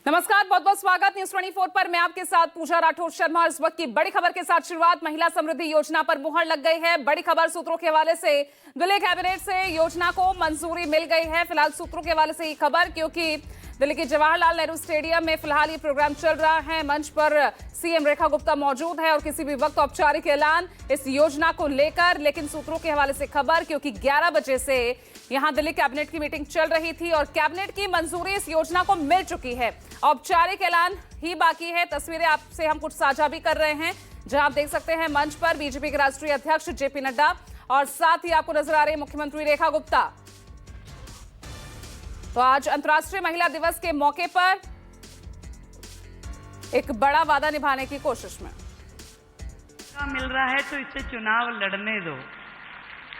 नमस्कार, बहुत बहुत स्वागत न्यूज 24 पर। मैं आपके साथ पूजा राठौर शर्मा। इस वक्त की बड़ी खबर के साथ शुरुआत। महिला समृद्धि योजना पर मुहर लग गई है। बड़ी खबर सूत्रों के हवाले से दिल्ली कैबिनेट से योजना को मंजूरी मिल गई है। फिलहाल सूत्रों के हवाले से ये खबर, क्योंकि दिल्ली के जवाहरलाल नेहरू स्टेडियम में फिलहाल ये प्रोग्राम चल रहा है। मंच पर सीएम रेखा गुप्ता मौजूद है और किसी भी वक्त औपचारिक ऐलान इस योजना को लेकर। लेकिन सूत्रों के हवाले से खबर, क्योंकि 11 बजे से यहां दिल्ली कैबिनेट की मीटिंग चल रही थी और कैबिनेट की मंजूरी इस योजना को मिल चुकी है। औपचारिक ऐलान ही बाकी है। तस्वीरें आपसे हम कुछ साझा भी कर रहे हैं, जहां आप देख सकते हैं मंच पर बीजेपी के राष्ट्रीय अध्यक्ष जेपी नड्डा और साथ ही आपको नजर आ रहे हैं मुख्यमंत्री रेखा गुप्ता। तो आज अंतर्राष्ट्रीय महिला दिवस के मौके पर एक बड़ा वादा निभाने की कोशिश में मिल रहा है, तो इससे चुनाव लड़ने दो।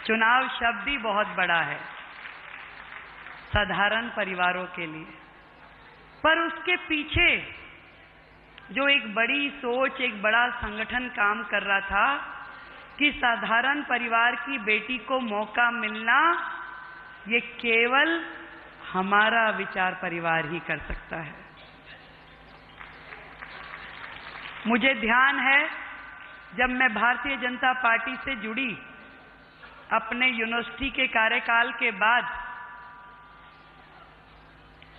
चुनाव शब्द ही बहुत बड़ा है साधारण परिवारों के लिए, पर उसके पीछे जो एक बड़ी सोच, एक बड़ा संगठन काम कर रहा था कि साधारण परिवार की बेटी को मौका मिलना, ये केवल हमारा विचार परिवार ही कर सकता है। मुझे ध्यान है, जब मैं भारतीय जनता पार्टी से जुड़ी अपने यूनिवर्सिटी के कार्यकाल के बाद,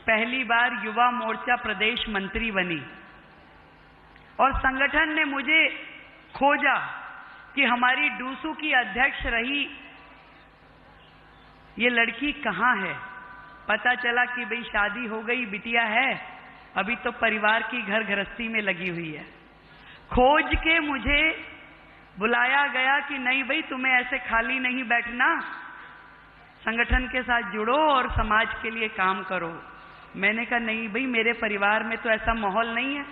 पहली बार युवा मोर्चा प्रदेश मंत्री बनी और संगठन ने मुझे खोजा कि हमारी डूसू की अध्यक्ष रही ये लड़की कहाँ है। पता चला कि भाई शादी हो गई, बिटिया है, अभी तो परिवार की घर गृहस्थी में लगी हुई है। खोज के मुझे बुलाया गया कि नहीं भाई, तुम्हें ऐसे खाली नहीं बैठना, संगठन के साथ जुड़ो और समाज के लिए काम करो। मैंने कहा नहीं भाई, मेरे परिवार में तो ऐसा माहौल नहीं है,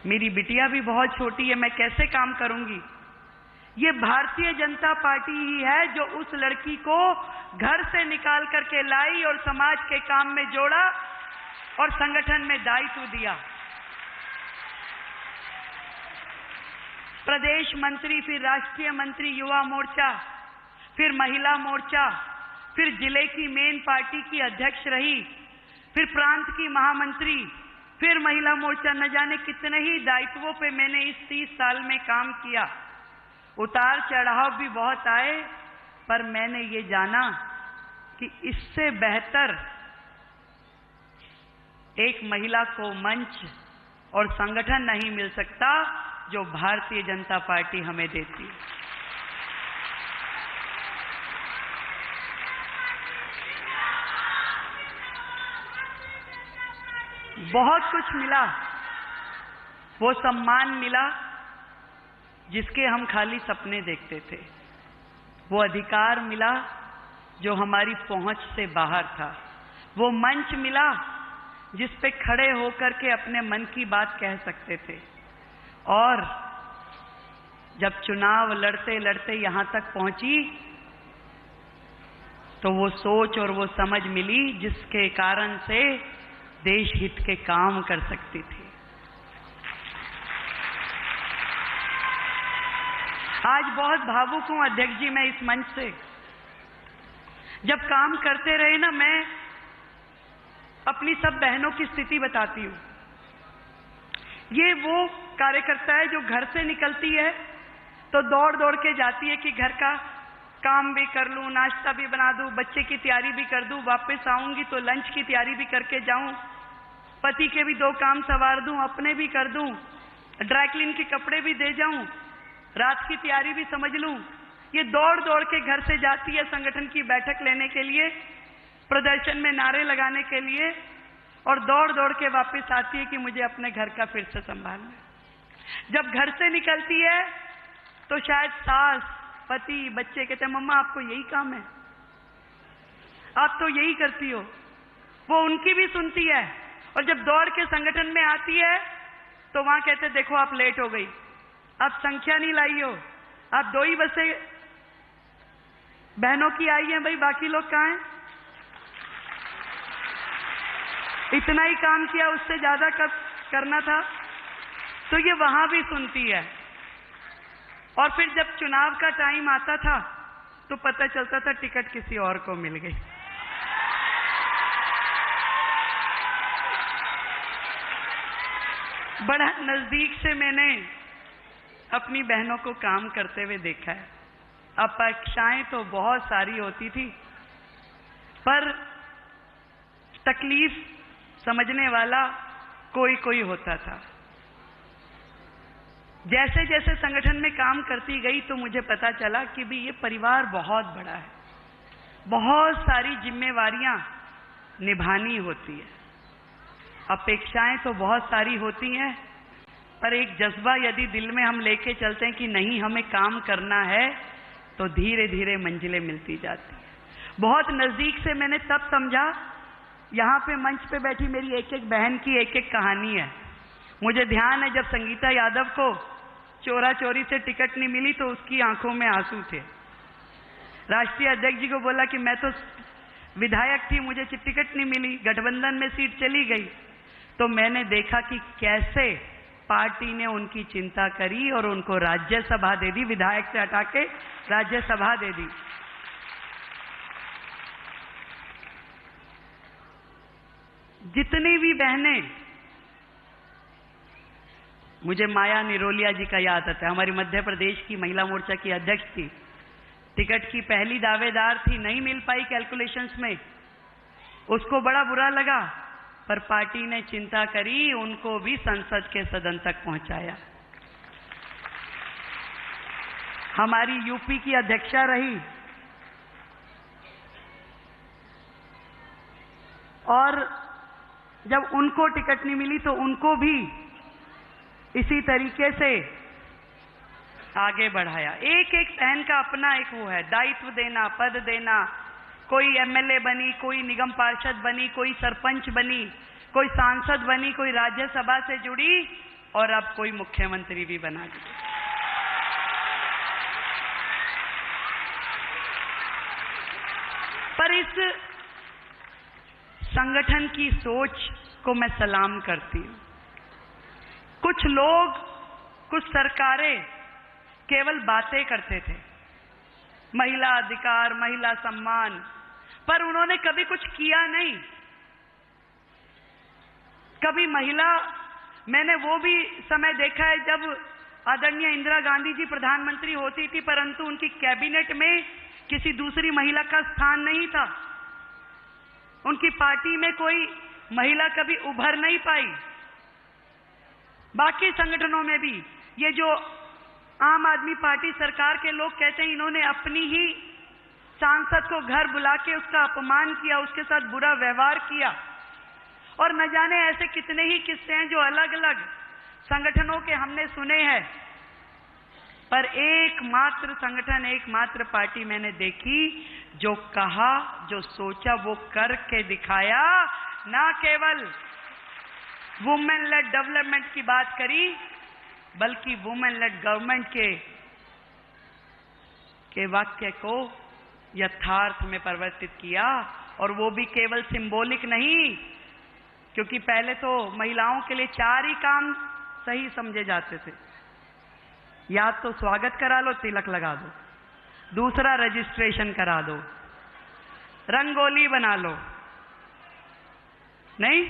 मेरी बिटिया भी बहुत छोटी है, मैं कैसे काम करूंगी। ये भारतीय जनता पार्टी ही है जो उस लड़की को घर से निकाल करके लाई और समाज के काम में जोड़ा और संगठन में दायित्व दिया। प्रदेश मंत्री, फिर राष्ट्रीय मंत्री युवा मोर्चा, फिर महिला मोर्चा, फिर जिले की मेन पार्टी की अध्यक्ष रही, फिर प्रांत की महामंत्री, फिर महिला मोर्चा। न जाने कितने ही दायित्वों पे मैंने इस 30 साल में काम किया। उतार चढ़ाव भी बहुत आए, पर मैंने ये जाना कि इससे बेहतर एक महिला को मंच और संगठन नहीं मिल सकता जो भारतीय जनता पार्टी हमें देती है। बहुत कुछ मिला, वो सम्मान मिला जिसके हम खाली सपने देखते थे, वो अधिकार मिला जो हमारी पहुंच से बाहर था, वो मंच मिला जिस पे खड़े होकर के अपने मन की बात कह सकते थे। और जब चुनाव लड़ते लड़ते यहां तक पहुंची, तो वो सोच और वो समझ मिली जिसके कारण से देश हित के काम कर सकती थी। आज बहुत भावुक हूं अध्यक्ष जी मैं इस मंच से। जब काम करते रहे ना, मैं अपनी सब बहनों की स्थिति बताती हूं। ये वो कार्यकर्ता है जो घर से निकलती है तो दौड़ दौड़ के जाती है कि घर का काम भी कर लूं, नाश्ता भी बना दूं, बच्चे की तैयारी भी कर दूं, वापस आऊंगी तो लंच की तैयारी भी करके जाऊं, पति के भी 2 काम संवार दूं, अपने भी कर दूं, ड्राई क्लीन के कपड़े भी दे जाऊं, रात की तैयारी भी समझ लूं। ये दौड़ दौड़ के घर से जाती है संगठन की बैठक लेने के लिए, प्रदर्शन में नारे लगाने के लिए, और दौड़ दौड़ के वापस आती है कि मुझे अपने घर का फिर से संभालना है। जब घर से निकलती है तो शायद सास, पति, बच्चे कहते हैं मम्मा आपको यही काम है, आप तो यही करती हो। वो उनकी भी सुनती है, और जब दौड़ के संगठन में आती है तो वहां कहते देखो आप लेट हो गई, आप संख्या नहीं लाई हो, आप 2 ही बसें बहनों की आई हैं, भाई बाकी लोग कहाँ हैं। इतना ही काम किया, उससे ज्यादा करना था। तो ये वहां भी सुनती है। और फिर जब चुनाव का टाइम आता था तो पता चलता था टिकट किसी और को मिल गई। बड़ा नजदीक से मैंने अपनी बहनों को काम करते हुए देखा है। अपेक्षाएं तो बहुत सारी होती थी, पर तकलीफ समझने वाला कोई कोई होता था। जैसे जैसे संगठन में काम करती गई तो मुझे पता चला कि भी ये परिवार बहुत बड़ा है, बहुत सारी जिम्मेवारियां निभानी होती है। अपेक्षाएं तो बहुत सारी होती हैं, पर एक जज्बा यदि दिल में हम लेके चलते हैं कि नहीं हमें काम करना है, तो धीरे धीरे मंजिलें मिलती जाती हैं। बहुत नजदीक से मैंने तब समझा, यहाँ पे मंच पे बैठी मेरी एक एक बहन की एक एक कहानी है। मुझे ध्यान है जब संगीता यादव को चोरा चोरी से टिकट नहीं मिली तो उसकी आंखों में आंसू थे। राष्ट्रीय अध्यक्ष जी को बोला कि मैं तो विधायक थी, मुझे टिकट नहीं मिली, गठबंधन में सीट चली गई। तो मैंने देखा कि कैसे पार्टी ने उनकी चिंता करी और उनको राज्यसभा दे दी, विधायक से हटा के राज्यसभा दे दी। जितनी भी बहनें, मुझे माया निरोलिया जी का याद आता है, हमारी मध्य प्रदेश की महिला मोर्चा की अध्यक्ष थी, टिकट की पहली दावेदार थी, नहीं मिल पाई कैलकुलेशंस में, उसको बड़ा बुरा लगा, पर पार्टी ने चिंता करी, उनको भी संसद के सदन तक पहुंचाया। हमारी यूपी की अध्यक्षा रही और जब उनको टिकट नहीं मिली तो उनको भी इसी तरीके से आगे बढ़ाया। एक एक बहन का अपना एक वो है, दायित्व देना, पद देना। कोई एमएलए बनी, कोई निगम पार्षद बनी, कोई सरपंच बनी, कोई सांसद बनी, कोई राज्यसभा से जुड़ी और अब कोई मुख्यमंत्री भी बना दी। पर इस संगठन की सोच को मैं सलाम करती हूं। कुछ लोग, कुछ सरकारें केवल बातें करते थे, महिला अधिकार, महिला सम्मान, पर उन्होंने कभी कुछ किया नहीं। कभी महिला, मैंने वो भी समय देखा है जब आदरणीय इंदिरा गांधी जी प्रधानमंत्री होती थी, परंतु उनकी कैबिनेट में किसी दूसरी महिला का स्थान नहीं था। उनकी पार्टी में कोई महिला कभी उभर नहीं पाई। बाकी संगठनों में भी ये जो आम आदमी पार्टी सरकार के लोग कहते हैं, इन्होंने अपनी ही सांसद को घर बुला के उसका अपमान किया, उसके साथ बुरा व्यवहार किया, और न जाने ऐसे कितने ही किस्से हैं जो अलग अलग संगठनों के हमने सुने हैं। पर एकमात्र संगठन, एकमात्र पार्टी मैंने देखी जो कहा, जो सोचा वो करके दिखाया। ना केवल वुमेन लेड डेवलपमेंट की बात करी, बल्कि वुमेन लेड गवर्नमेंट के वाक्य को यथार्थ में परिवर्तित किया। और वो भी केवल सिंबॉलिक नहीं, क्योंकि पहले तो महिलाओं के लिए 4 ही काम सही समझे जाते थे। या तो स्वागत करा लो, तिलक लगा दो, दूसरा रजिस्ट्रेशन करा दो, रंगोली बना लो, नहीं